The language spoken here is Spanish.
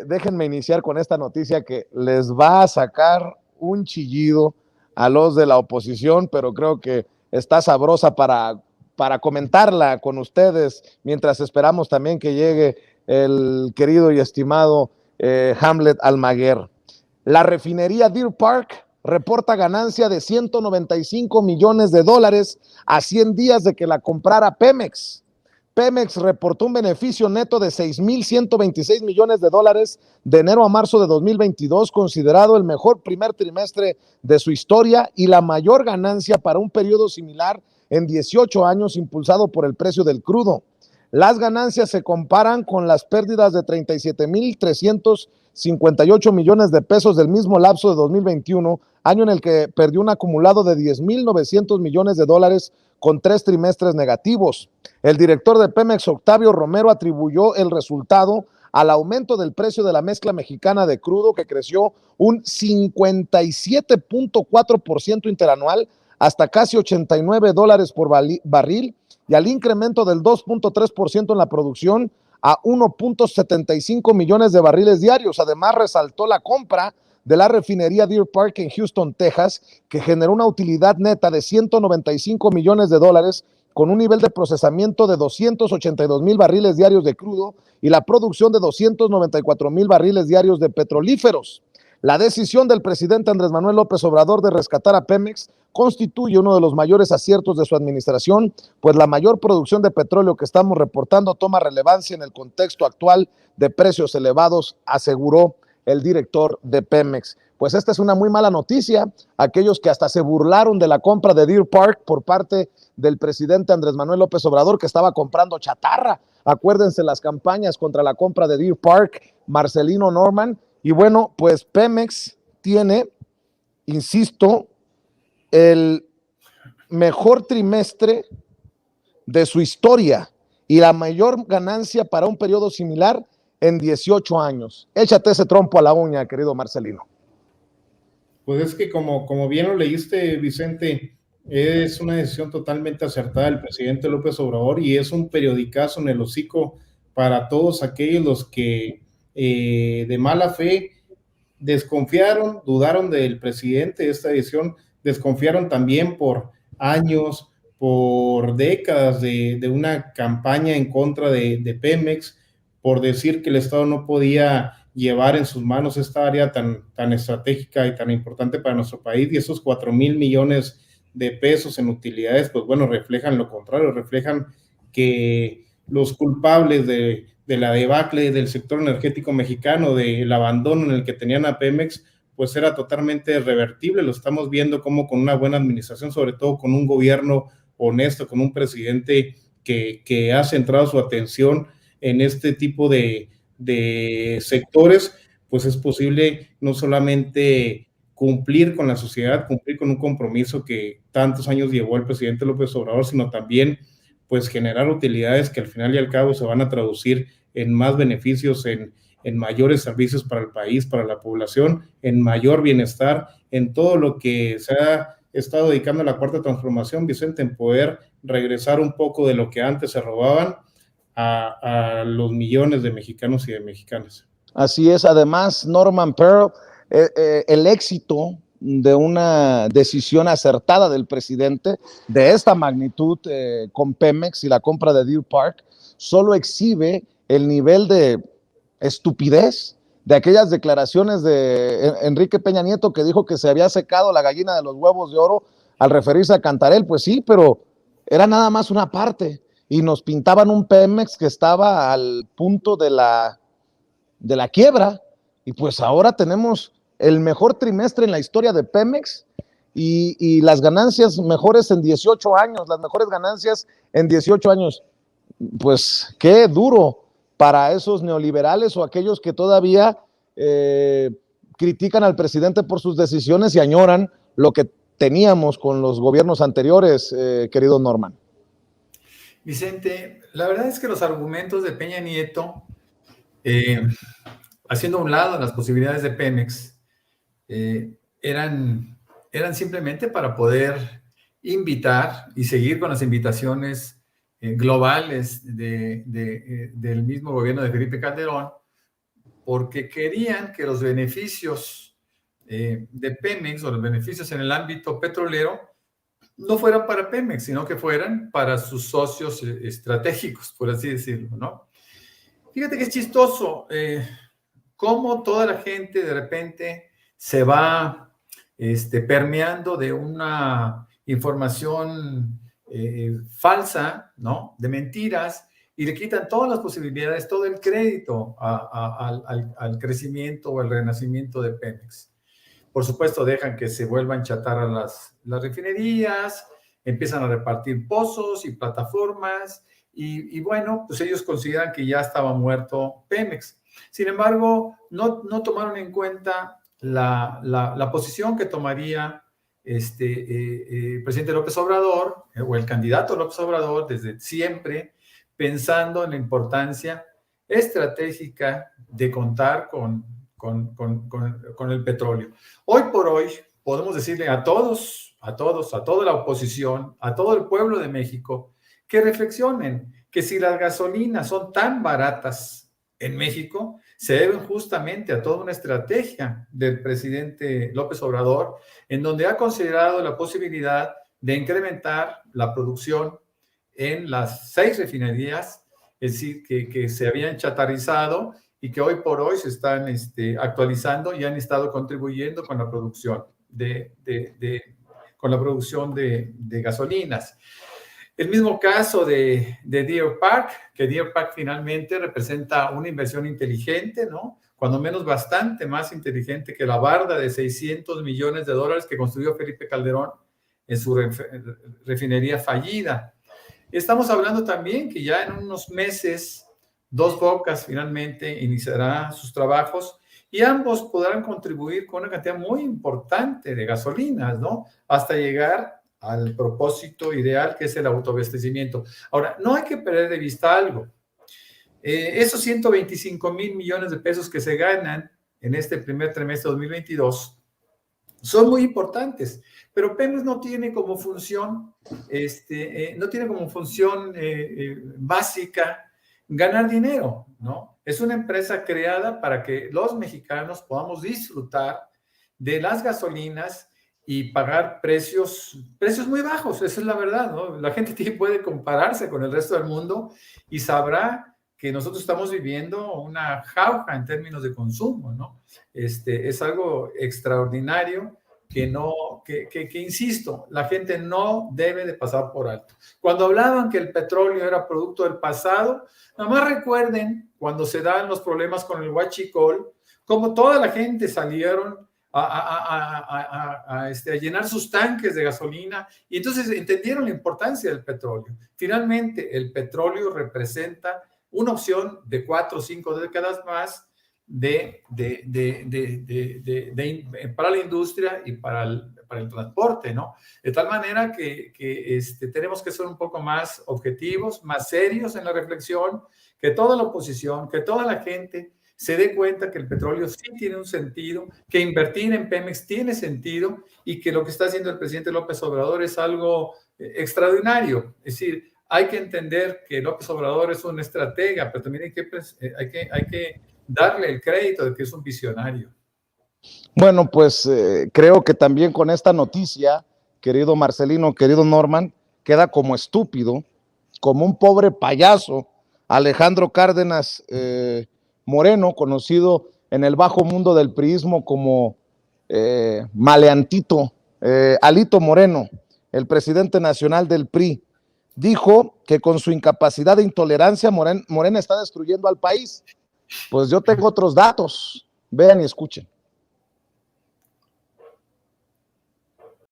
Déjenme iniciar con esta noticia que les va a sacar un chillido a los de la oposición, pero creo que está sabrosa para comentarla con ustedes, mientras esperamos también que llegue el querido y estimado Hamlet Almaguer. La refinería Deer Park reporta ganancia de $195 millones a 100 días de que la comprara Pemex. Pemex reportó un beneficio neto de $6,126 millones de enero a marzo de 2022, considerado el mejor primer trimestre de su historia y la mayor ganancia para un periodo similar en 18 años, impulsado por el precio del crudo. Las ganancias se comparan con las pérdidas de 37,358 millones de pesos del mismo lapso de 2021, año en el que perdió un acumulado de 10,900 millones de dólares con 3 trimestres negativos. El director de Pemex, Octavio Romero, atribuyó el resultado al aumento del precio de la mezcla mexicana de crudo, que creció un 57.4% interanual hasta casi $89 por barril, y al incremento del 2.3% en la producción a 1.75 millones de barriles diarios. Además, resaltó la compra de la refinería Deer Park en Houston, Texas, que generó una utilidad neta de $195 millones con un nivel de procesamiento de 282,000 barriles diarios de crudo y la producción de 294,000 barriles diarios de petrolíferos. La decisión del presidente Andrés Manuel López Obrador de rescatar a Pemex constituye uno de los mayores aciertos de su administración, pues la mayor producción de petróleo que estamos reportando toma relevancia en el contexto actual de precios elevados, aseguró el director de Pemex. Pues esta es una muy mala noticia. Aquellos que hasta se burlaron de la compra de Deer Park por parte del presidente Andrés Manuel López Obrador, que estaba comprando chatarra. Acuérdense las campañas contra la compra de Deer Park, Marcelino Norman. Y bueno, pues Pemex tiene, insisto, el mejor trimestre de su historia y la mayor ganancia para un periodo similar en 18 años. Échate ese trompo a la uña, querido Marcelino. Pues es que como bien lo leíste, Vicente, es una decisión totalmente acertada del presidente López Obrador y es un periodicazo en el hocico para todos aquellos los que de mala fe desconfiaron, dudaron del presidente de esta decisión, desconfiaron también por años, por décadas de una campaña en contra de Pemex, por decir que el Estado no podía llevar en sus manos esta área tan estratégica y tan importante para nuestro país, y esos 4,000 millones de pesos en utilidades, pues bueno, reflejan lo contrario, reflejan que los culpables de la debacle del sector energético mexicano, del abandono en el que tenían a Pemex, pues era totalmente revertible. Lo estamos viendo como con una buena administración, sobre todo con un gobierno honesto, con un presidente que ha centrado su atención en este tipo de sectores, pues es posible no solamente cumplir con la sociedad, cumplir con un compromiso que tantos años llevó el presidente López Obrador, sino también pues generar utilidades que al final y al cabo se van a traducir en más beneficios, en mayores servicios para el país, para la población, en mayor bienestar, en todo lo que se ha estado dedicando a la cuarta transformación, Vicente, en poder regresar un poco de lo que antes se robaban a los millones de mexicanos y de mexicanas. Así es. Además, Norman Pearl, el éxito de una decisión acertada del presidente de esta magnitud con Pemex y la compra de Deer Park solo exhibe el nivel de estupidez de aquellas declaraciones de Enrique Peña Nieto, que dijo que se había secado la gallina de los huevos de oro al referirse a Cantarell. Pues sí, pero era nada más una parte y nos pintaban un Pemex que estaba al punto de la quiebra, y pues ahora tenemos el mejor trimestre en la historia de Pemex y las ganancias mejores en 18 años, las mejores ganancias en 18 años. Pues qué duro para esos neoliberales o aquellos que todavía critican al presidente por sus decisiones y añoran lo que teníamos con los gobiernos anteriores, querido Norman. Vicente, la verdad es que los argumentos de Peña Nieto, haciendo a un lado las posibilidades de Pemex, eran simplemente para poder invitar y seguir con las invitaciones globales del mismo gobierno de Felipe Calderón porque querían que los beneficios de Pemex o los beneficios en el ámbito petrolero no fueran para Pemex, sino que fueran para sus socios estratégicos, por así decirlo, ¿no? Fíjate que es chistoso cómo toda la gente de repente se va permeando de una información falsa, ¿no? De mentiras, y le quitan todas las posibilidades, todo el crédito al crecimiento o al renacimiento de Pemex. Por supuesto, dejan que se vuelvan chatarra las refinerías, empiezan a repartir pozos y plataformas, y bueno, pues ellos consideran que ya estaba muerto Pemex. Sin embargo, no tomaron en cuenta la posición que tomaría el presidente López Obrador, o el candidato López Obrador, desde siempre, pensando en la importancia estratégica de contar con el petróleo. Hoy por hoy, podemos decirle a toda la oposición, a todo el pueblo de México, que reflexionen que si las gasolinas son tan baratas en México, se deben justamente a toda una estrategia del presidente López Obrador, en donde ha considerado la posibilidad de incrementar la producción en las 6 refinerías, es decir, que se habían chatarrizado y que hoy por hoy se están actualizando y han estado contribuyendo con la producción de gasolinas. El mismo caso de Deer Park, que Deer Park finalmente representa una inversión inteligente, ¿no? Cuando menos bastante más inteligente que la barda de $600 millones que construyó Felipe Calderón en su refinería fallida. Estamos hablando también que ya en unos meses Dos Bocas finalmente iniciará sus trabajos y ambos podrán contribuir con una cantidad muy importante de gasolinas, ¿no? Hasta llegar al propósito ideal, que es el autoabastecimiento. Ahora, no hay que perder de vista algo. Esos 125,000 millones de pesos que se ganan en este primer trimestre de 2022 son muy importantes, pero Pemex no tiene como función, básica ganar dinero, ¿no? Es una empresa creada para que los mexicanos podamos disfrutar de las gasolinas y pagar precios muy bajos, esa es la verdad, ¿no? La gente puede compararse con el resto del mundo y sabrá que nosotros estamos viviendo una jauja en términos de consumo, ¿no? Es algo extraordinario que insisto, la gente no debe de pasar por alto. Cuando hablaban que el petróleo era producto del pasado, nada más recuerden cuando se dan los problemas con el huachicol, como toda la gente salieron a llenar sus tanques de gasolina y entonces entendieron la importancia del petróleo. Finalmente, el petróleo representa una opción de 4 o 5 décadas más para la industria y para el transporte, ¿no? De tal manera que tenemos que ser un poco más objetivos, más serios en la reflexión, que toda la oposición, que toda la gente se dé cuenta que el petróleo sí tiene un sentido, que invertir en Pemex tiene sentido y que lo que está haciendo el presidente López Obrador es algo extraordinario. Es decir, hay que entender que López Obrador es un estratega, pero también hay que darle el crédito de que es un visionario. Bueno, pues creo que también con esta noticia, querido Marcelino, querido Norman, queda como estúpido, como un pobre payaso, Alejandro Cárdenas Moreno, conocido en el bajo mundo del priismo como Maleantito, Alito Moreno, el presidente nacional del PRI, dijo que con su incapacidad de intolerancia Morena está destruyendo al país. Pues yo tengo otros datos, vean y escuchen.